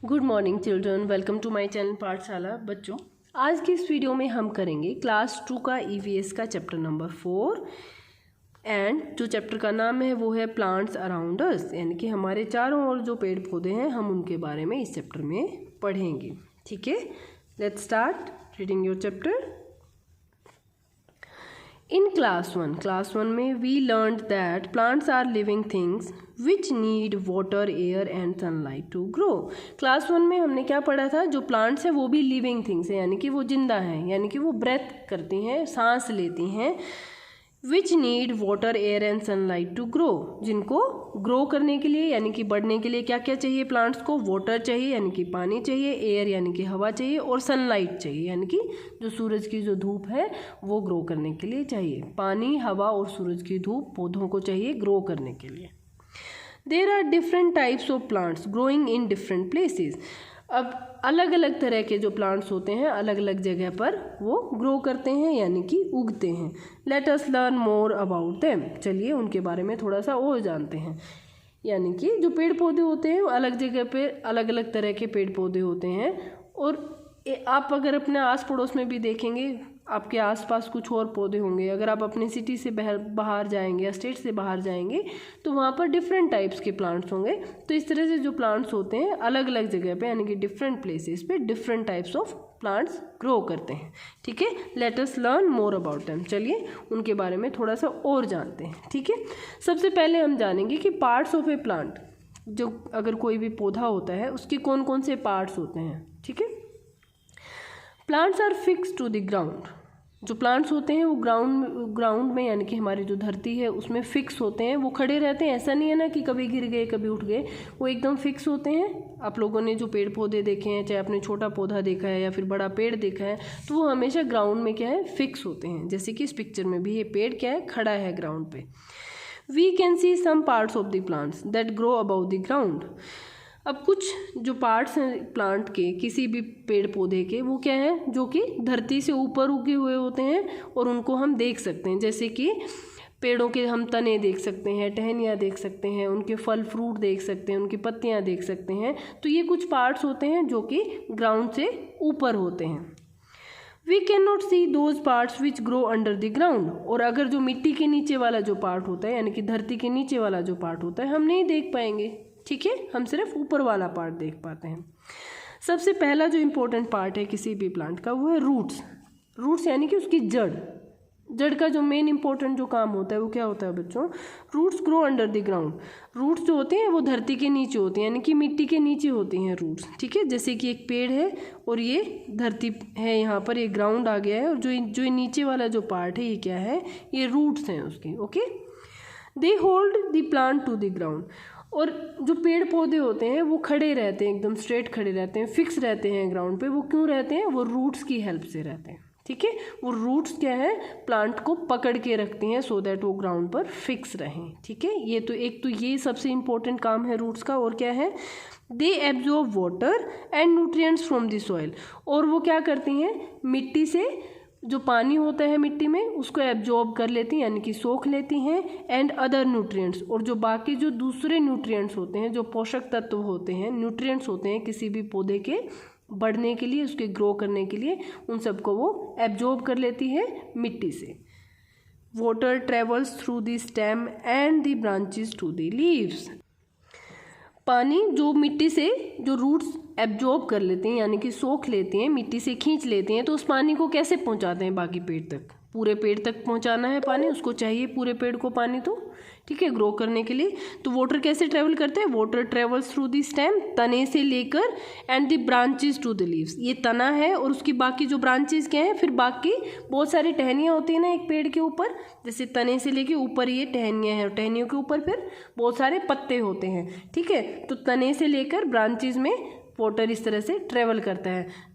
Good morning children, welcome to my channel Pathshala. बच्चों, आज की इस वीडियो में हम करेंगे क्लास 2 का ईवीएस का चैप्टर नंबर 4 एंड जो चैप्टर का नाम है वो है प्लांट्स अराउंड अस, यानी कि हमारे चारों ओर जो पेड़ पौधे हैं हम उनके बारे में इस चैप्टर में पढ़ेंगे। ठीक है, let's start reading your chapter. In class 1 में we learned that plants are living things which need water, air and sunlight to grow। Class 1 में हमने क्या पढ़ा था? जो प्लांट्स है वो भी लिविंग थिंग्स है, यानी कि वो जिंदा हैं, यानी कि वो ब्रेथ करती हैं, सांस लेती हैं। Which need water, air and sunlight to grow, जिनको ग्रो करने के लिए यानी कि बढ़ने के लिए क्या क्या चाहिए प्लांट्स को? वाटर चाहिए यानी कि पानी चाहिए, एयर यानी कि हवा चाहिए और सनलाइट चाहिए यानी कि जो सूरज की जो धूप है वो ग्रो करने के लिए चाहिए। पानी, हवा और सूरज की धूप पौधों को चाहिए ग्रो करने के लिए। There are different types of plants growing in different places. अब अलग अलग तरह के जो प्लांट्स होते हैं अलग अलग जगह पर वो ग्रो करते हैं यानी कि उगते हैं। Let us learn more about them, चलिए उनके बारे में थोड़ा सा और जानते हैं। यानी कि जो पेड़ पौधे होते हैं अलग जगह पे अलग अलग तरह के पेड़ पौधे होते हैं, और आप अगर अपने आस पड़ोस में भी देखेंगे आपके आसपास कुछ और पौधे होंगे। अगर आप अपने सिटी से बाहर जाएंगे या स्टेट से बाहर जाएंगे तो वहाँ पर डिफरेंट टाइप्स के प्लांट्स होंगे। तो इस तरह से जो प्लांट्स होते हैं अलग अलग जगह पे यानी कि डिफरेंट प्लेसेस पे different types of plants grow करते हैं। ठीक है, let us learn more about them, चलिए उनके बारे में थोड़ा सा और जानते हैं। ठीक है, सबसे पहले हम जानेंगे कि पार्ट्स ऑफ ए प्लांट, जो अगर कोई भी पौधा होता है उसके कौन कौन से पार्ट्स होते हैं। ठीक है, plants are fix to the ground, जो प्लांट्स होते हैं वो ग्राउंड में यानी कि हमारी जो धरती है उसमें फिक्स होते हैं, वो खड़े रहते हैं। ऐसा नहीं है ना कि कभी गिर गए कभी उठ गए, वो एकदम फिक्स होते हैं। आप लोगों ने जो पेड़ पौधे देखे हैं, चाहे आपने छोटा पौधा देखा है या फिर बड़ा पेड़ देखा है, तो वो हमेशा ग्राउंड में क्या है, फिक्स होते हैं। जैसे कि इस पिक्चर में भी ये पेड़ क्या है, खड़ा है ग्राउंड पे। We can see some parts of the plants that grow above the ground. अब कुछ जो पार्ट्स हैं प्लांट के, किसी भी पेड़ पौधे के, वो क्या है, जो कि धरती से ऊपर उगे हुए होते हैं और उनको हम देख सकते हैं। जैसे कि पेड़ों के हम तने देख सकते हैं, टहनियाँ देख सकते हैं, उनके फल फ्रूट देख सकते हैं, उनकी पत्तियाँ देख सकते हैं। तो ये कुछ पार्ट्स होते हैं जो कि ग्राउंड से ऊपर होते हैं। We can not see those parts which grow under the ground. और अगर जो मिट्टी के नीचे वाला जो पार्ट होता है यानी कि धरती के नीचे वाला जो पार्ट होता है हम नहीं देख पाएंगे। ठीक है, हम सिर्फ ऊपर वाला पार्ट देख पाते हैं। सबसे पहला जो इम्पोर्टेंट पार्ट है किसी भी प्लांट का वो है रूट्स। रूट्स यानी कि उसकी जड़ का जो मेन इंपॉर्टेंट जो काम होता है वो क्या होता है बच्चों? Roots grow under the ground. Roots जो होते हैं वो धरती के नीचे होते हैं यानी कि मिट्टी के नीचे होती हैं रूट्स। ठीक है, जैसे कि एक पेड़ है और ये धरती है, यहाँ पर ये ग्राउंड आ गया है और जो नीचे वाला जो पार्ट है ये क्या है, ये रूट्स हैं उसके। Okay, they hold the plant to the ground. और जो पेड़ पौधे होते हैं वो खड़े रहते हैं, एकदम स्ट्रेट खड़े रहते हैं, फिक्स रहते हैं ग्राउंड पे। वो क्यों रहते हैं? वो रूट्स की हेल्प से रहते हैं। ठीक है, वो रूट्स क्या है, प्लांट को पकड़ के रखती हैं सो दैट वो ग्राउंड पर फिक्स रहें। ठीक है, ये तो एक तो ये सबसे इम्पोर्टेंट काम है रूट्स का। और क्या है, they absorb water and nutrients from the soil. और वो क्या करती हैं, मिट्टी से जो पानी होता है मिट्टी में उसको एब्जॉर्ब कर लेती हैं यानी कि सोख लेती हैं, एंड अदर न्यूट्रिएंट्स, और जो बाकी जो दूसरे न्यूट्रिएंट्स होते हैं, जो पोषक तत्व होते हैं, न्यूट्रिएंट्स होते हैं किसी भी पौधे के बढ़ने के लिए, उसके ग्रो करने के लिए, उन सबको वो एब्जॉर्ब कर लेती है मिट्टी से। Water travels through the stem and the branches to the leaves. पानी जो मिट्टी से जो रूट्स एब्जॉर्ब कर लेते हैं यानी कि सोख लेते हैं, मिट्टी से खींच लेते हैं, तो उस पानी को कैसे पहुंचाते हैं बाकी पेड़ तक? पूरे पेड़ तक पहुंचाना है पानी, उसको चाहिए पूरे पेड़ को पानी। तो ठीक है, ग्रो करने के लिए तो वाटर कैसे ट्रेवल करते हैं? Water travels through the stem, तने से लेकर, and the branches to the leaves. ये तना है और उसकी बाकी जो ब्रांचेस क्या है, फिर बाकी बहुत सारी टहनियाँ होती हैं ना एक पेड़ के ऊपर, जैसे तने से लेके ऊपर ये टहनियाँ हैं और टहनियों के ऊपर फिर बहुत सारे पत्ते होते हैं। ठीक है, तो तने से लेकर ब्रांचेस में वाटर इस तरह से ट्रेवल करता है।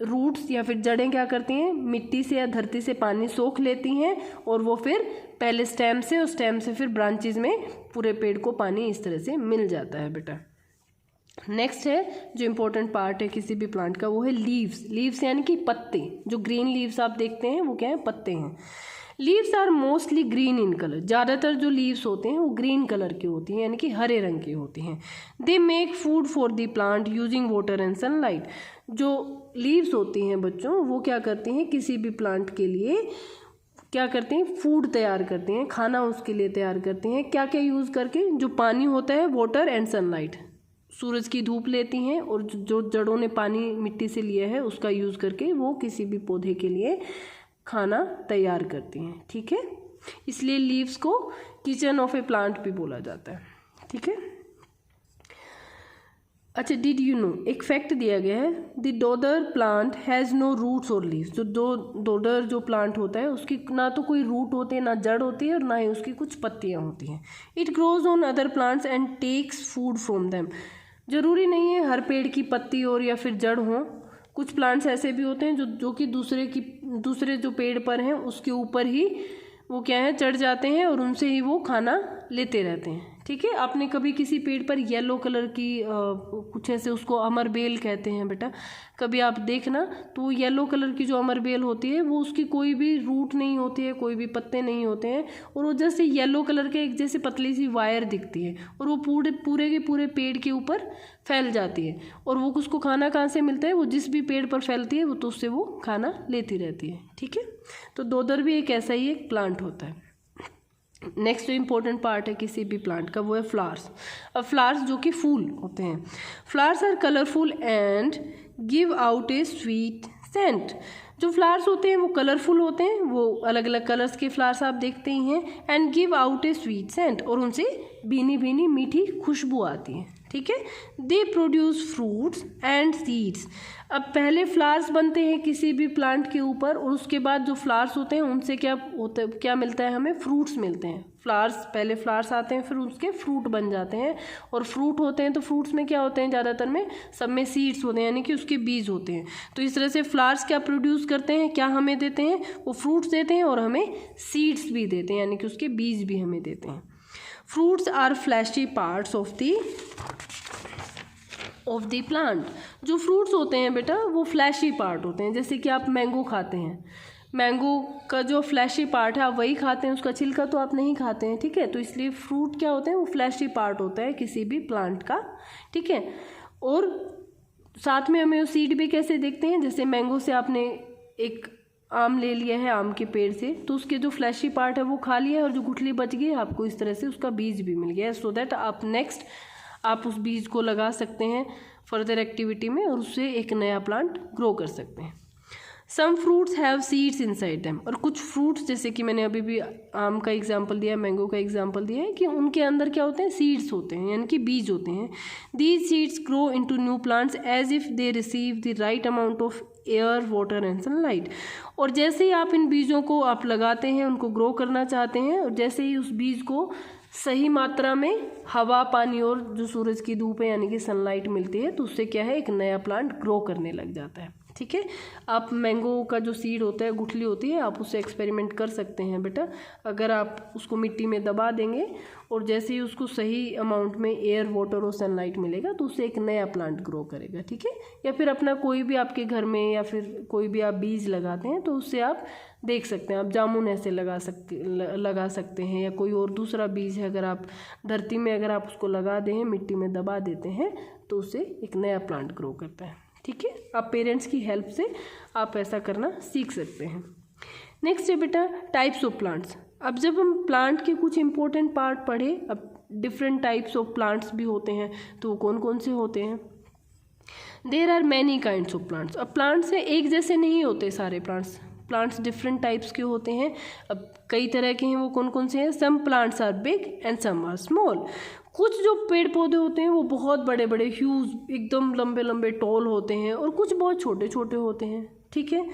रूट्स या फिर जड़ें क्या करती हैं, मिट्टी से या धरती से पानी सोख लेती हैं और वो फिर पहले स्टेम से और स्टेम से फिर ब्रांचेस में पूरे पेड़ को पानी इस तरह से मिल जाता है बेटा। नेक्स्ट है जो इम्पोर्टेंट पार्ट है किसी भी प्लांट का वो है लीव्स। लीव्स यानी कि पत्ते, जो ग्रीन लीव्स आप देखते हैं वो क्या है, पत्ते हैं। Leaves are mostly green in colour, ज़्यादातर जो लीव्स होते हैं वो ग्रीन कलर की होती हैं, यानी कि हरे रंग की होती हैं। They make food for the plant using water and sunlight. जो लीव्स होती हैं बच्चों, वो क्या करती हैं, किसी भी प्लांट के लिए क्या करते हैं, फूड तैयार करते हैं, खाना उसके लिए तैयार करते हैं। क्या क्या यूज़ करके, जो पानी होता है, वाटर एंड सनलाइट, सूरज की धूप लेती हैं और जो जड़ों ने पानी मिट्टी से लिया है उसका यूज़ करके वो किसी भी पौधे के लिए खाना तैयार करती हैं। ठीक है, इसलिए लीव्स को किचन ऑफ ए प्लांट भी बोला जाता है। ठीक है, अच्छा, डिड यू नो, एक फैक्ट दिया गया है, the dodder plant has no roots और लीव्स। जो डोडर जो प्लांट होता है उसकी ना तो कोई रूट होते हैं, ना जड़ होती है, और ना ही उसकी कुछ पत्तियां होती हैं। It grows on other plants and takes food from them. ज़रूरी नहीं है हर पेड़ की पत्ती और या फिर जड़ हो, कुछ प्लांट्स ऐसे भी होते हैं जो कि दूसरे जो पेड़ पर हैं उसके ऊपर ही वो क्या है, चढ़ जाते हैं और उनसे ही वो खाना लेते रहते हैं। ठीक है, आपने कभी किसी पेड़ पर येलो कलर की कुछ ऐसे, उसको अमरबेल कहते हैं बेटा, कभी आप देखना तो येलो कलर की जो अमरबेल होती है वो उसकी कोई भी रूट नहीं होती है, कोई भी पत्ते नहीं होते हैं, और वो जैसे येलो कलर के एक जैसे पतली सी वायर दिखती है और वो पूरे के पूरे पेड़ के ऊपर फैल जाती है। और वो उसको खाना कहाँ से मिलता है, वो जिस भी पेड़ पर फैलती है वो तो उससे वो खाना लेती रहती है। ठीक है, तो डोडर भी एक ऐसा ही एक प्लांट होता है। नेक्स्ट जो इम्पोर्टेंट पार्ट है किसी भी प्लांट का वो है फ्लावर्स। अब फ्लावर्स जो कि फूल होते हैं, flowers are colourful and give out a sweet scent. जो फ्लावर्स होते हैं वो कलरफुल होते हैं, वो अलग अलग कलर्स के फ्लावर्स आप देखते ही हैं, and give out a sweet scent, और उनसे भीनी भीनी मीठी खुशबू आती है। ठीक है, they produce fruits and seeds. अब पहले फ्लावर्स बनते हैं किसी भी प्लांट के ऊपर, और उसके बाद जो फ्लावर्स होते हैं उनसे क्या होता है, क्या मिलता है हमें, फ्रूट्स मिलते हैं। पहले फ्लावर्स आते हैं, फिर उसके फ्रूट बन जाते हैं, और फ्रूट होते हैं तो फ्रूट्स में क्या होते हैं, ज़्यादातर में सब में सीड्स होते हैं, यानी कि उसके बीज होते हैं। तो इस तरह से फ्लावर्स क्या प्रोड्यूस करते हैं, क्या हमें देते हैं, वो फ्रूट्स देते हैं और हमें सीड्स भी देते हैं, यानी कि उसके बीज भी हमें देते हैं। Fruits are fleshy parts of the plant. जो फ्रूट्स होते हैं बेटा वो फ्लैशी पार्ट होते हैं, जैसे कि आप मैंगो खाते हैं, मैंगो का जो फ्लैशी पार्ट है आप वही खाते हैं, उसका छिलका तो आप नहीं खाते हैं। ठीक है, तो इसलिए फ्रूट क्या होते हैं, वो फ्लैशी पार्ट होता है किसी भी प्लांट का। ठीक है, और साथ में हमें वो सीड भी कैसे देखते हैं, जैसे मैंगो से आपने एक आम ले लिया है, आम के पेड़ से, तो उसके जो फ्लैशी पार्ट है वो खा लिया है और जो गुठली बच गई आपको इस तरह से उसका बीज भी मिल गया है, सो दैट आप नेक्स्ट आप उस बीज को लगा सकते हैं फर्दर एक्टिविटी में और उससे एक नया प्लांट ग्रो कर सकते हैं। Some fruits have seeds inside them, और कुछ फ्रूट्स जैसे कि मैंने अभी भी आम का एग्जांपल दिया, मैंगो का एग्जांपल दिया है कि उनके अंदर क्या होते हैं, सीड्स होते हैं, यानी कि बीज होते हैं। These seeds grow into new plants as if they receive the right amount of air, water and sunlight. और जैसे ही आप इन बीजों को आप लगाते हैं, उनको ग्रो करना चाहते हैं, और जैसे ही उस बीज को सही मात्रा में हवा, पानी और जो सूरज की धूप है यानी कि सनलाइट मिलती है, तो उससे क्या है, एक नया प्लांट ग्रो करने लग जाता है। ठीक है, आप मैंगो का जो सीड होता है, गुठली होती है, आप उससे एक्सपेरिमेंट कर सकते हैं बेटा। अगर आप उसको मिट्टी में दबा देंगे और जैसे ही उसको सही अमाउंट में एयर, वाटर और सनलाइट मिलेगा तो उससे एक नया प्लांट ग्रो करेगा। ठीक है, या फिर अपना कोई भी आपके घर में या फिर कोई भी आप बीज लगाते हैं तो उससे आप देख सकते हैं, आप जामुन ऐसे लगा सकते हैं, या कोई और दूसरा बीज है, अगर आप धरती में अगर आप उसको लगा दें, मिट्टी में दबा देते हैं तो उससे एक नया प्लांट ग्रो करता है। ठीक है, आप पेरेंट्स की हेल्प से आप ऐसा करना सीख सकते हैं। नेक्स्ट है बेटा टाइप्स ऑफ प्लांट्स। अब जब हम प्लांट के कुछ इंपॉर्टेंट पार्ट पढ़े, अब डिफरेंट टाइप्स ऑफ प्लांट्स भी होते हैं, तो वो कौन कौन से होते हैं। There are many kinds of plants. अब प्लांट्स है एक जैसे नहीं होते सारे प्लांट्स डिफरेंट टाइप्स के होते हैं। अब कई तरह के हैं, वो कौन कौन से हैं। Some plants are big and some are small. कुछ जो पेड़ पौधे होते हैं वो बहुत बड़े बड़े, ह्यूज, एकदम लंबे लंबे टॉल होते हैं, और कुछ बहुत छोटे छोटे होते हैं। ठीक है,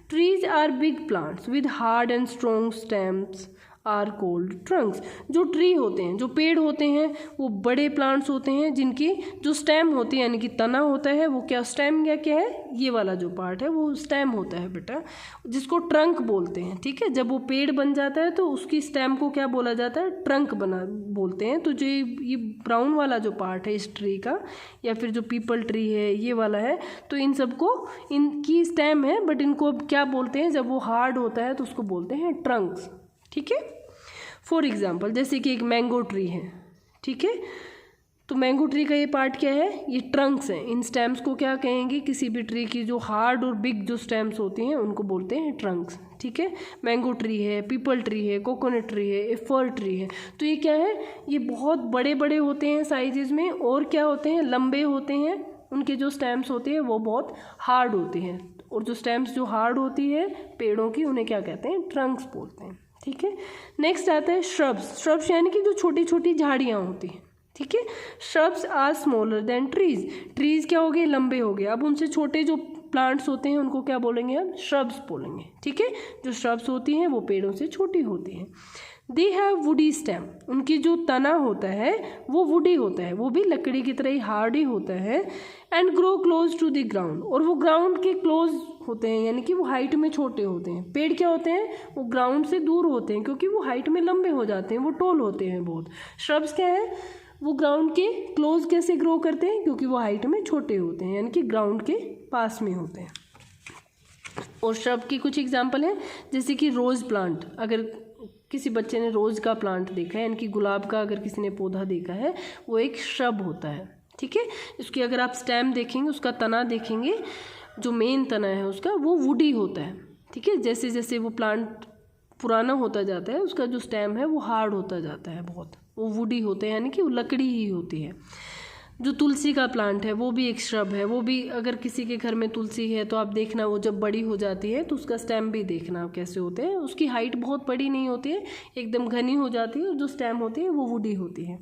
trees are big plants with hard and strong stems are called trunks. जो ट्री होते हैं, जो पेड़ होते हैं, वो बड़े प्लांट्स होते हैं जिनकी जो स्टेम होती है यानी कि तना होता है, वो क्या स्टेम क्या है, ये वाला जो पार्ट है वो स्टेम होता है बेटा, जिसको ट्रंक बोलते हैं। ठीक है, जब वो पेड़ बन जाता है तो उसकी स्टेम को क्या बोला जाता है, ट्रंक बना बोलते हैं। तो जो ये ब्राउन वाला जो पार्ट है इस ट्री का, या फिर जो पीपल ट्री है ये वाला है, तो इन सबको, इनकी स्टेम है बट इनको अब क्या बोलते हैं, जब वो हार्ड होता है तो उसको बोलते हैं ट्रंक्स। ठीक है, फॉर एग्जाम्पल जैसे कि एक मैंगो ट्री है। ठीक है, तो मैंगो ट्री का ये पार्ट क्या है, ये ट्रंक्स हैं। इन स्टेम्स को क्या कहेंगे, किसी भी ट्री की जो हार्ड और बिग जो स्टेम्स होती हैं उनको बोलते हैं ट्रंक्स। ठीक है, मैंगो ट्री है, पीपल ट्री है, कोकोनट ट्री है, फर ट्री है, तो ये क्या है, ये बहुत बड़े बड़े होते हैं साइजेज में, और क्या होते हैं, लंबे होते हैं। उनके जो स्टेम्स होते हैं वो बहुत हार्ड होते हैं, और जो स्टेम्स जो हार्ड होती है पेड़ों की, उन्हें क्या कहते हैं, ट्रंक्स बोलते हैं। ठीक है, नेक्स्ट आता है श्रब्स। श्रब्स यानी कि जो छोटी छोटी झाड़ियाँ होती हैं। ठीक है, shrubs are smaller than trees. Trees क्या हो गए, लंबे हो गए, अब उनसे छोटे जो प्लांट्स होते हैं उनको क्या बोलेंगे हम, श्रब्स बोलेंगे। ठीक है, जो श्रब्स होती हैं वो पेड़ों से छोटी होती हैं। दे हैव वुडी स्टेम, उनकी जो तना होता है वो वुडी होता है, वो भी लकड़ी की तरह ही हार्ड ही होता है। And grow close to the ground, और वो ग्राउंड के क्लोज होते हैं, यानी कि वो हाइट में छोटे होते हैं। पेड़ क्या होते हैं, वो ग्राउंड से दूर होते हैं क्योंकि वो हाइट में लंबे हो जाते हैं, वो टॉल होते हैं बहुत। श्रब्स क्या है, वो ग्राउंड के क्लोज कैसे ग्रो करते हैं, क्योंकि वो हाइट में छोटे होते हैं, यानी कि ग्राउंड के पास में होते हैं। और श्रब की कुछ एग्जाम्पल हैं, जैसे कि रोज़ प्लांट। अगर किसी बच्चे ने रोज़ का प्लांट देखा है, यानी कि गुलाब का अगर किसी ने पौधा देखा है, वो एक श्रब होता है। ठीक है, उसकी अगर आप स्टेम देखेंगे, उसका तना देखेंगे, जो मेन तना है उसका, वो वुडी होता है। ठीक है, जैसे जैसे वो प्लांट पुराना होता जाता है, उसका जो स्टेम है वो हार्ड होता जाता है बहुत, वो वुडी होते हैं, यानी कि वो लकड़ी ही होती है। जो तुलसी का प्लांट है वो भी एक श्रब है, वो भी अगर किसी के घर में तुलसी है तो आप देखना वो जब बड़ी हो जाती है तो उसका स्टेम भी देखना आप कैसे होते हैं। उसकी हाइट बहुत बड़ी नहीं होती है, एकदम घनी हो जाती है, और जो स्टेम होती है वो वुडी होती है।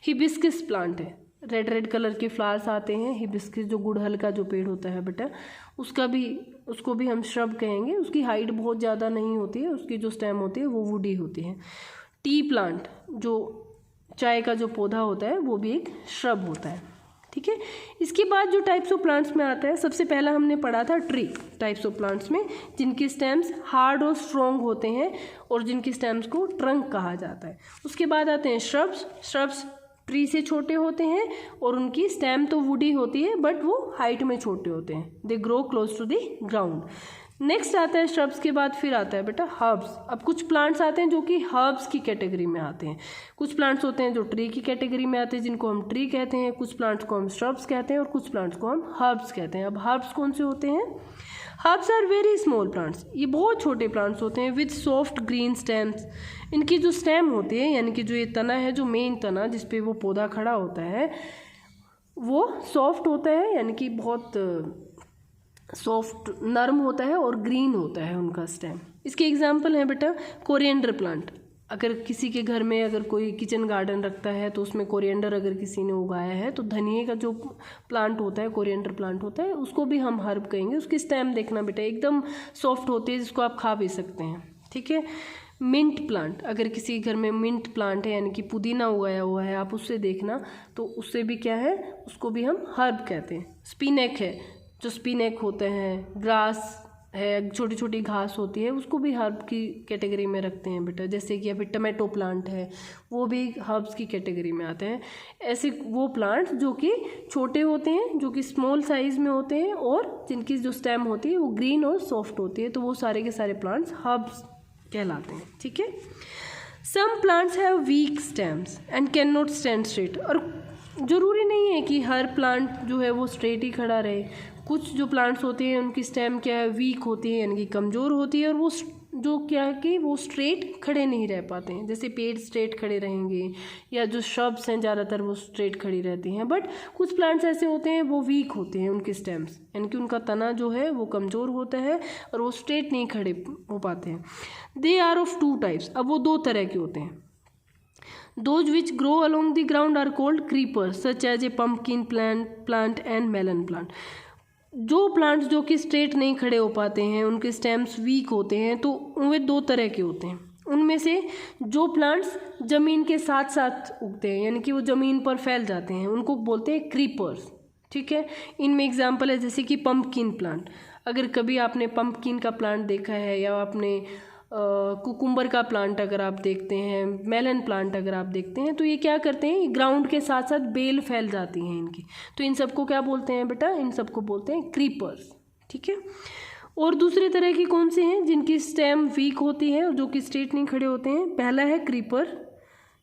हिबिस्कस प्लांट है, रेड रेड कलर के फ्लावर्स आते हैं। हिबिस्कस जो गुड़हल का जो पेड़ होता है बेटा, उसको भी हम श्रब कहेंगे। उसकी हाइट बहुत ज़्यादा नहीं होती है, उसकी जो स्टेम होती है वो वुडी होती है। टी प्लांट, जो चाय का जो पौधा होता है, वो भी एक श्रब होता है। ठीक है, इसके बाद जो टाइप्स ऑफ प्लांट्स में आता है, सबसे पहला हमने पढ़ा था ट्री टाइप्स ऑफ प्लांट्स में, जिनके स्टेम्स हार्ड और स्ट्रॉन्ग होते हैं और जिनकी स्टेम्स को ट्रंक कहा जाता है। उसके बाद आते हैं श्रब्स। श्रब्स ट्री से छोटे होते हैं और उनकी स्टेम तो वुडी होती है बट वो हाइट में छोटे होते हैं। They grow close to the ground. Next आता है श्रब्स के बाद फिर आता है बेटा हर्ब्स। अब कुछ प्लांट्स आते हैं जो कि हर्ब्स की कैटेगरी में आते हैं। कुछ प्लांट्स होते हैं जो ट्री की कैटेगरी में आते हैं, जिनको हम ट्री कहते हैं। कुछ प्लांट्स को हम श्रब्स कहते हैं और कुछ प्लांट्स को हम हर्ब्स कहते हैं। अब हर्ब्स कौन से होते हैं? Herbs are very small plants. ये बहुत छोटे प्लांट्स होते हैं विथ सॉफ्ट ग्रीन स्टेम्स। इनकी जो स्टेम होती है, यानी कि जो ये तना है, जो मेन तना जिसपे वो पौधा खड़ा होता है, वो सॉफ्ट होता है, यानी कि बहुत सॉफ्ट नरम होता है और ग्रीन होता है उनका स्टेम। इसके एग्जाम्पल हैं बेटा कोरिएंडर प्लांट। अगर किसी के घर में अगर कोई किचन गार्डन रखता है तो उसमें कोरिएंडर अगर किसी ने उगाया है, तो धनिए का जो प्लांट होता है, कोरिएंडर प्लांट होता है, उसको भी हम हर्ब कहेंगे। उसकी स्टेम देखना बेटा, एकदम सॉफ्ट होती है, जिसको आप खा भी सकते हैं। ठीक है। मिंट प्लांट, अगर किसी घर में मिंट प्लांट है, यानी कि पुदीना उगाया हुआ है, आप उससे देखना तो उससे भी क्या है, उसको भी हम हर्ब कहते हैं। स्पिनेक है, जो स्पिनेक होते हैं, ग्रास है, छोटी छोटी घास होती है, उसको भी हर्ब की कैटेगरी में रखते हैं बेटा। जैसे कि अभी टमाटो प्लांट है, वो भी हर्ब्स की कैटेगरी में आते हैं। ऐसे वो प्लांट्स जो कि छोटे होते हैं, जो कि स्मॉल साइज़ में होते हैं और जिनकी जो स्टेम होती है वो ग्रीन और सॉफ्ट होती है, तो वो सारे के सारे प्लांट्स हर्ब्स कहलाते हैं। ठीक है। Some plants have weak stems and can not stand straight. और ज़रूरी नहीं है कि हर प्लांट जो है वो स्ट्रेट ही खड़ा रहे। कुछ जो प्लांट्स होते हैं उनकी स्टेम क्या है, वीक होती है, यानी कि कमज़ोर होती है, और वो जो क्या है कि वो स्ट्रेट खड़े नहीं रह पाते हैं। जैसे पेड़ स्ट्रेट खड़े रहेंगे, या जो श्रब्स हैं ज़्यादातर वो स्ट्रेट खड़ी रहती हैं। बट कुछ प्लांट्स ऐसे होते हैं वो वीक होते हैं, उनके स्टेम्स, यानी कि उनका तना जो है वो कमज़ोर होता है और वो स्ट्रेट नहीं खड़े हो पाते हैं। They are of two types. अब वो दो तरह के होते हैं। Those which grow along the ground are called creepers, such as a pumpkin plant and melon plant. जो प्लांट्स जो कि स्ट्रेट नहीं खड़े हो पाते हैं, उनके स्टेम्स वीक होते हैं, तो वे दो तरह के होते हैं। उनमें से जो प्लांट्स ज़मीन के साथ साथ उगते हैं यानी कि वो ज़मीन पर फैल जाते हैं उनको बोलते हैं क्रीपर्स। ठीक है, इनमें एग्जांपल है जैसे कि पम्पकिन प्लांट। अगर कभी आपने पम्पकिन का प्लांट देखा है या आपने कुकुम्बर का प्लांट अगर आप देखते हैं, मेलन प्लांट अगर आप देखते हैं, तो ये क्या करते हैं, ग्राउंड के साथ साथ बेल फैल जाती हैं इनकी, तो इन सबको क्या बोलते हैं बेटा, इन सबको बोलते हैं क्रीपर्स। ठीक है, और दूसरे तरह की कौन से हैं जिनकी स्टेम वीक होती है और जो कि स्ट्रेट नहीं खड़े होते हैं? पहला है क्रीपर।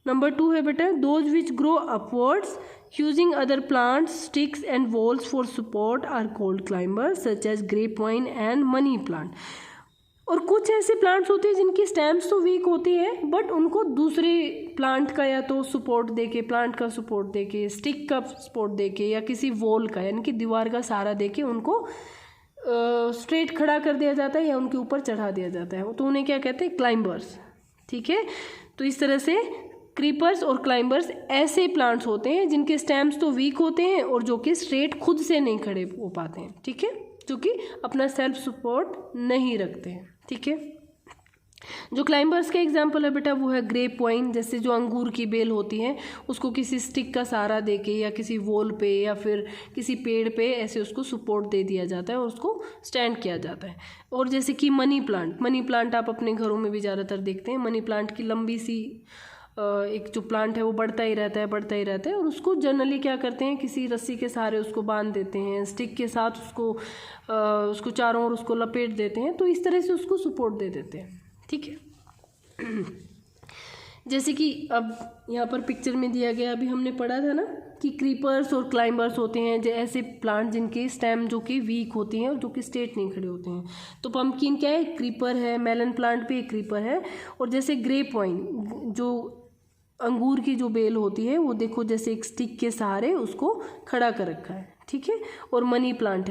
नंबर 2 है बेटा those which grow upwards using other plants sticks and walls for support are called climbers such as grape vine and money plant. और कुछ ऐसे प्लांट्स होते हैं जिनकी स्टेम्स तो वीक होती है बट उनको दूसरे प्लांट का या तो सपोर्ट देके, प्लांट का सपोर्ट देके, स्टिक का सपोर्ट देके या किसी वॉल का यानी कि दीवार का सहारा देके उनको स्ट्रेट खड़ा कर दिया जाता है या उनके ऊपर चढ़ा दिया जाता है, तो उन्हें क्या कहते हैं, क्लाइंबर्स। ठीक है, तो इस तरह से क्रीपर्स और क्लाइंबर्स ऐसे प्लांट्स होते हैं जिनके स्टेम्स तो वीक होते हैं और जो कि स्ट्रेट खुद से नहीं खड़े हो पाते हैं। ठीक है, जो कि अपना सेल्फ सपोर्ट नहीं रखते हैं। ठीक है, जो क्लाइंबर्स का एग्जाम्पल है बेटा वो है ग्रेप वाइन, जैसे जो अंगूर की बेल होती है उसको किसी स्टिक का सहारा देके या किसी वॉल पे या फिर किसी पेड़ पे ऐसे उसको सपोर्ट दे दिया जाता है और उसको स्टैंड किया जाता है। और जैसे कि मनी प्लांट आप अपने घरों में भी ज़्यादातर देखते हैं। मनी प्लांट की लंबी सी एक जो प्लांट है वो बढ़ता ही रहता है और उसको जनरली क्या करते हैं, किसी रस्सी के सहारे उसको बांध देते हैं, स्टिक के साथ उसको चारों ओर उसको लपेट देते हैं, तो इस तरह से उसको सपोर्ट दे देते हैं। ठीक है, जैसे कि अब यहाँ पर पिक्चर में दिया गया, अभी हमने पढ़ा था ना कि क्रीपर्स और क्लाइंबर्स होते हैं ऐसे प्लांट जिनके स्टेम जो कि वीक होती हैं और जो कि स्ट्रेट नहीं खड़े होते हैं। तो पम्पकिन क्या है, क्रीपर है, मेलन प्लांट भी एक क्रीपर है। और जैसे ग्रेप वाइन, जो अंगूर की जो बेल होती है वो देखो जैसे एक स्टिक के सहारे उसको खड़ा कर रखा है। ठीक है, और मनी प्लांट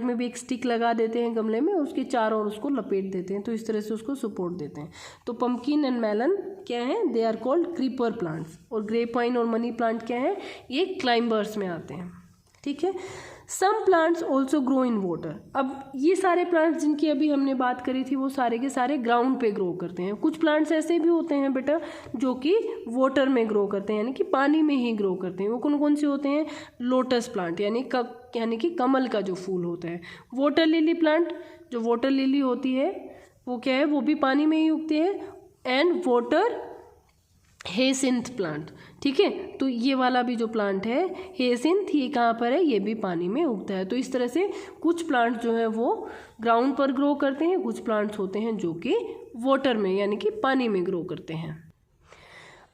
में भी एक स्टिक लगा देते हैं गमले में, उसके चारों ओर उसको लपेट देते हैं, तो इस तरह से उसको सपोर्ट देते हैं। तो पम्पकिन एंड मेलन क्या है, they are called creeper plants. और ग्रेप वाइन और मनी प्लांट क्या है, ये क्लाइंबर्स में आते हैं। ठीक है, some plants also grow in water. अब ये सारे प्लांट्स जिनकी अभी हमने बात करी थी वो सारे के सारे ग्राउंड पे ग्रो करते हैं। कुछ प्लांट्स ऐसे भी होते हैं बेटा जो कि वाटर में ग्रो करते हैं यानी कि पानी में ही ग्रो करते हैं। वो कौन कौन से होते हैं, लोटस प्लांट यानी कि कमल का जो फूल होता है। वाटर लिली प्लांट, जो वाटर लिली होती है वो क्या है, वो भी पानी में ही उगती है। And water hyacinth plant. ठीक है, तो ये वाला भी जो प्लांट है हेसिंथ, ये कहाँ पर है, ये भी पानी में उगता है। तो इस तरह से कुछ प्लांट जो है वो ग्राउंड पर ग्रो करते हैं, कुछ प्लांट्स होते हैं जो कि वाटर में यानी कि पानी में ग्रो करते हैं।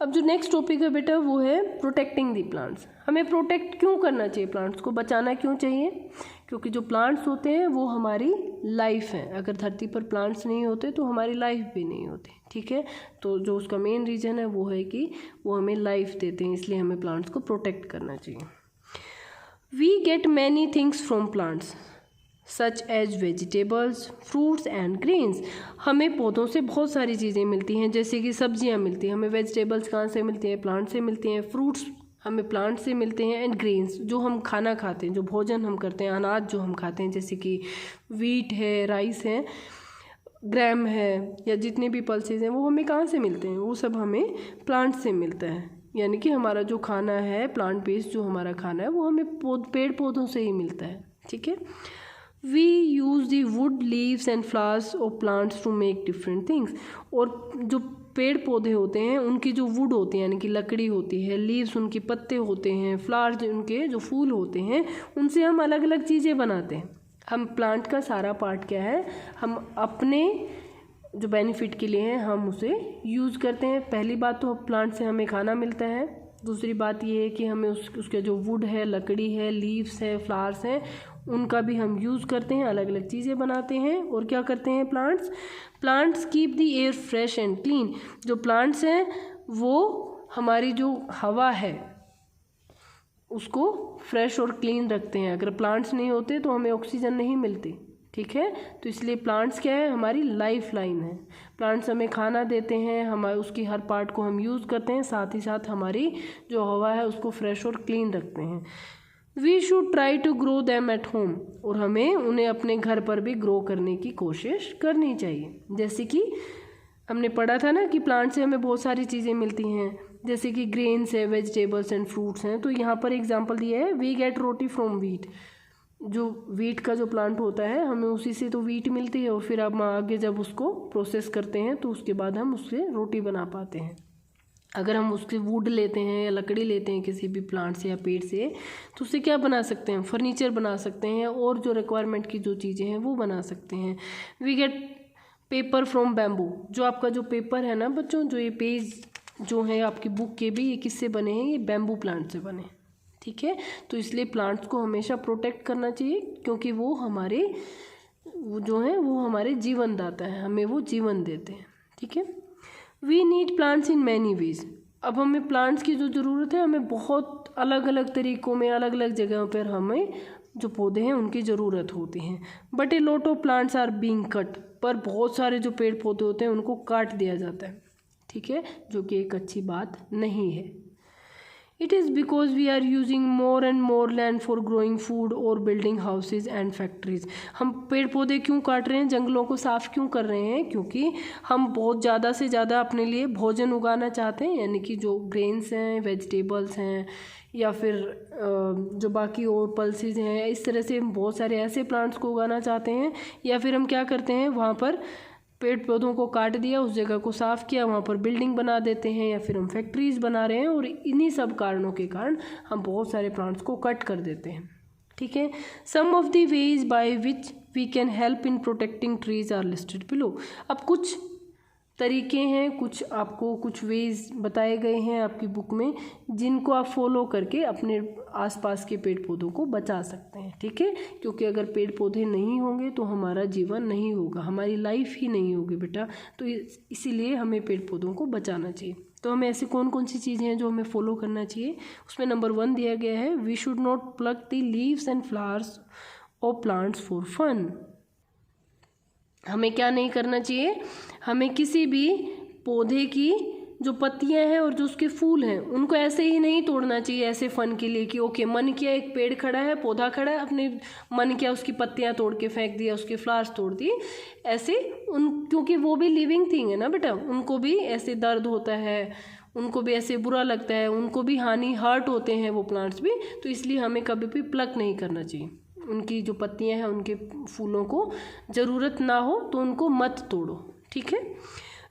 अब जो नेक्स्ट टॉपिक है बेटा वो है प्रोटेक्टिंग दी प्लांट्स। हमें प्रोटेक्ट क्यों करना चाहिए, प्लांट्स को बचाना क्यों चाहिए, क्योंकि जो प्लांट्स होते हैं वो हमारी लाइफ है। अगर धरती पर प्लांट्स नहीं होते तो हमारी लाइफ भी नहीं होती। ठीक है, तो जो उसका मेन रीज़न है वो है कि वो हमें लाइफ देते हैं, इसलिए हमें प्लांट्स को प्रोटेक्ट करना चाहिए। We get many things from plants such as vegetables, fruits and grains. हमें पौधों से बहुत सारी चीज़ें मिलती हैं, जैसे कि सब्जियां मिलती हैं। हमें वेजिटेबल्स कहाँ से मिलती हैं, प्लांट से मिलती हैं। फ्रूट्स हमें प्लांट से मिलते हैं। एंड ग्रेन्स, जो हम खाना खाते हैं, जो भोजन हम करते हैं, अनाज जो हम खाते हैं, जैसे कि वीट है, राइस है, ग्रैम है, या जितने भी पल्सेस हैं वो हमें कहाँ से मिलते हैं, वो सब हमें प्लांट से मिलता है। यानी कि हमारा जो खाना है, प्लांट बेस्ड जो हमारा खाना है, वो हमें पेड़ पौधों से ही मिलता है। ठीक है, we use the wood, leaves and flowers of plants to make different things. और जो पेड़ पौधे होते हैं उनकी जो वुड होती है यानी कि लकड़ी होती है, लीव्स उनके पत्ते होते हैं, फ्लावर्स उनके जो फूल होते हैं, उनसे हम अलग अलग चीज़ें बनाते हैं। हम प्लांट का सारा पार्ट क्या है, हम अपने जो बेनिफिट के लिए हैं हम उसे यूज़ करते हैं। पहली बात तो प्लांट से हमें खाना मिलता है। दूसरी बात ये है कि हमें उसके जो वुड है, लकड़ी है, लीव्स है, फ्लावर्स हैं, उनका भी हम यूज़ करते हैं, अलग अलग चीज़ें बनाते हैं। और क्या करते हैं plants keep the air fresh and clean. जो प्लांट्स हैं वो हमारी जो हवा है उसको फ्रेश और क्लीन रखते हैं। अगर प्लांट्स नहीं होते तो हमें ऑक्सीजन नहीं मिलती। ठीक है, तो इसलिए प्लांट्स क्या है, हमारी लाइफ लाइन है। प्लांट्स हमें खाना देते हैं, हमारे उसकी हर पार्ट को हम यूज़ करते हैं, साथ ही साथ हमारी जो हवा है उसको फ्रेश और क्लीन रखते हैं। We should try to grow them at home. और हमें उन्हें अपने घर पर भी ग्रो करने की कोशिश करनी चाहिए। जैसे कि हमने पढ़ा था ना कि प्लांट से हमें बहुत सारी चीज़ें मिलती हैं, जैसे कि ग्रेन्स है, वेजिटेबल्स एंड फ्रूट्स हैं। तो यहाँ पर एग्जांपल दिया है, we get roti from wheat. जो वीट का जो प्लांट होता है हमें उसी से तो वीट मिलती है, और फिर हम आगे जब उसको प्रोसेस करते हैं तो उसके बाद हम उससे रोटी बना पाते हैं। अगर हम उसके वुड लेते हैं या लकड़ी लेते हैं किसी भी प्लांट से या पेड़ से, तो उससे क्या बना सकते हैं, फर्नीचर बना सकते हैं, और जो रिक्वायरमेंट की जो चीज़ें हैं वो बना सकते हैं। We get paper from bamboo. जो आपका जो पेपर है ना बच्चों, जो ये पेज जो है आपकी बुक के भी, ये किससे बने हैं, ये बैम्बू प्लांट से बने। ठीक है, तो इसलिए प्लांट्स को हमेशा प्रोटेक्ट करना चाहिए, क्योंकि वो हमारे जो है वो हमारे जीवन दाता है, हमें वो जीवन देते हैं। ठीक है, we need plants in many ways. अब हमें प्लांट्स की जो ज़रूरत है, हमें बहुत अलग अलग तरीक़ों में, अलग अलग जगहों पर हमें जो पौधे हैं उनकी ज़रूरत होती है। But a lot of plants are being cut. पर बहुत सारे जो पेड़ पौधे होते हैं उनको काट दिया जाता है। ठीक है, जो कि एक अच्छी बात नहीं है। It is because we are using more and more land for growing food or building houses and factories. हम पेड़ पौधे क्यों काट रहे हैं, जंगलों को साफ़ क्यों कर रहे हैं, क्योंकि हम बहुत ज़्यादा से ज़्यादा अपने लिए भोजन उगाना चाहते हैं, यानी कि जो ग्रेन्स हैं, वेजिटेबल्स हैं, या फिर जो बाकी और पल्सेस हैं, इस तरह से हम बहुत सारे ऐसे प्लांट्स को उगाना चाहते हैं। या फिर हम क्या करते हैं, वहाँ पर पेड़ पौधों को काट दिया, उस जगह को साफ़ किया, वहाँ पर बिल्डिंग बना देते हैं, या फिर हम फैक्ट्रीज़ बना रहे हैं, और इन्हीं सब कारणों के कारण हम बहुत सारे प्लांट्स को कट कर देते हैं। ठीक है, some of the ways by which we can help in protecting trees are listed below. अब कुछ तरीके हैं, कुछ आपको कुछ वेज बताए गए हैं आपकी बुक में, जिनको आप फॉलो करके अपने आसपास के पेड़ पौधों को बचा सकते हैं। ठीक है, क्योंकि अगर पेड़ पौधे नहीं होंगे तो हमारा जीवन नहीं होगा, हमारी लाइफ ही नहीं होगी बेटा। तो इसीलिए हमें पेड़ पौधों को बचाना चाहिए। तो हमें ऐसे कौन कौन सी चीज़ें हैं जो हमें फॉलो करना चाहिए, उसमें नंबर 1 दिया गया है, we should not pluck the leaves and flowers of plants for fun. हमें क्या नहीं करना चाहिए, हमें किसी भी पौधे की जो पत्तियां हैं और जो उसके फूल हैं उनको ऐसे ही नहीं तोड़ना चाहिए, ऐसे फन के लिए कि ओके मन किया, एक पेड़ खड़ा है, पौधा खड़ा है, अपने मन किया उसकी पत्तियां तोड़ के फेंक दिया, उसके फ्लावर्स तोड़ दिए ऐसे क्योंकि वो भी लिविंग थिंग है ना बेटा, उनको भी ऐसे दर्द होता है, उनको भी ऐसे बुरा लगता है, उनको भी हर्ट होते हैं वो प्लांट्स भी। तो इसलिए हमें कभी भी प्लक नहीं करना चाहिए, उनकी जो पत्तियां हैं, उनके फूलों को ज़रूरत ना हो तो उनको मत तोड़ो। ठीक है,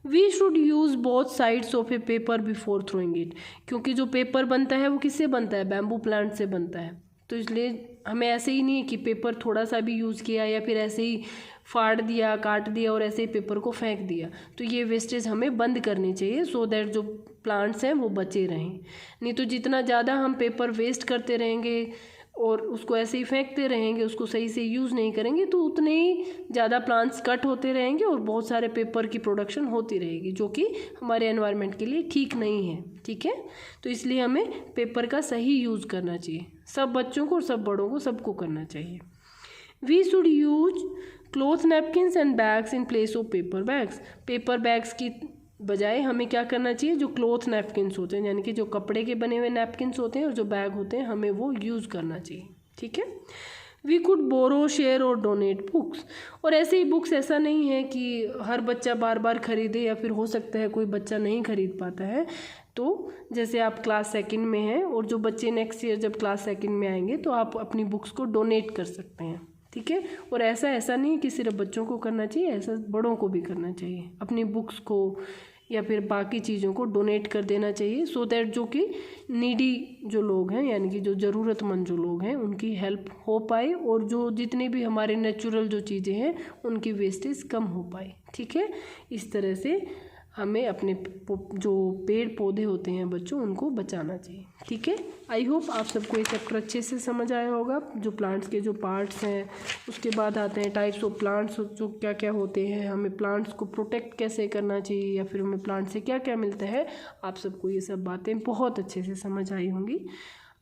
we should use both sides of a paper before throwing it. क्योंकि जो पेपर बनता है वो किससे बनता है, बैम्बू प्लांट से बनता है। तो इसलिए हमें ऐसे ही नहीं है कि पेपर थोड़ा सा भी यूज़ किया या फिर ऐसे ही फाड़ दिया, काट दिया और ऐसे ही पेपर को फेंक दिया। तो ये वेस्टेज हमें बंद करनी चाहिए, सो दैट जो प्लांट्स हैं वो बचे रहें। नहीं तो जितना ज़्यादा हम पेपर वेस्ट करते रहेंगे और उसको ऐसे ही फेंकते रहेंगे, उसको सही से यूज़ नहीं करेंगे, तो उतने ही ज़्यादा प्लांट्स कट होते रहेंगे और बहुत सारे पेपर की प्रोडक्शन होती रहेगी, जो कि हमारे एनवायरनमेंट के लिए ठीक नहीं है। ठीक है, तो इसलिए हमें पेपर का सही यूज़ करना चाहिए, सब बच्चों को और सब बड़ों को, सबको करना चाहिए। We should use cloth napkins and bags in place of paper bags. Paper bags की बजाय हमें क्या करना चाहिए, जो क्लॉथ नैपकिन्स होते हैं, यानी कि जो कपड़े के बने हुए नैपकिन्स होते हैं और जो बैग होते हैं, हमें वो यूज़ करना चाहिए। ठीक है, वी कुड बोरो, शेयर और डोनेट बुक्स। और ऐसे ही बुक्स ऐसा नहीं है कि हर बच्चा बार बार खरीदे, या फिर हो सकता है कोई बच्चा नहीं खरीद पाता है। तो जैसे आप क्लास 2 में हैं और जो बच्चे नेक्स्ट ईयर जब क्लास 2 में आएंगे तो आप अपनी बुक्स को डोनेट कर सकते हैं। ठीक है, और ऐसा नहीं कि सिर्फ बच्चों को करना चाहिए, ऐसा बड़ों को भी करना चाहिए। अपनी बुक्स को या फिर बाकी चीज़ों को डोनेट कर देना चाहिए, सो दैट जो कि नीडी जो लोग हैं, यानी कि जो ज़रूरतमंद जो लोग हैं, उनकी हेल्प हो पाए, और जो जितने भी हमारे नेचुरल जो चीज़ें हैं उनकी वेस्टेज कम हो पाए। ठीक है, इस तरह से हमें अपने जो पेड़ पौधे होते हैं बच्चों, उनको बचाना चाहिए। ठीक है, आई होप आप सबको ये चैप्टर अच्छे से समझ आया होगा। जो प्लांट्स के जो पार्ट्स हैं, उसके बाद आते हैं टाइप्स ऑफ प्लांट्स, जो क्या क्या होते हैं, हमें प्लांट्स को प्रोटेक्ट कैसे करना चाहिए, या फिर हमें प्लांट से क्या क्या मिलता है। आप सबको ये सब बातें बहुत अच्छे से समझ आई होंगी।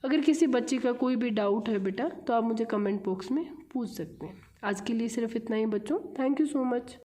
अगर किसी बच्चे का कोई भी डाउट है बेटा, तो आप मुझे कमेंट बॉक्स में पूछ सकते हैं। आज के लिए सिर्फ इतना ही बच्चों, थैंक यू सो मच।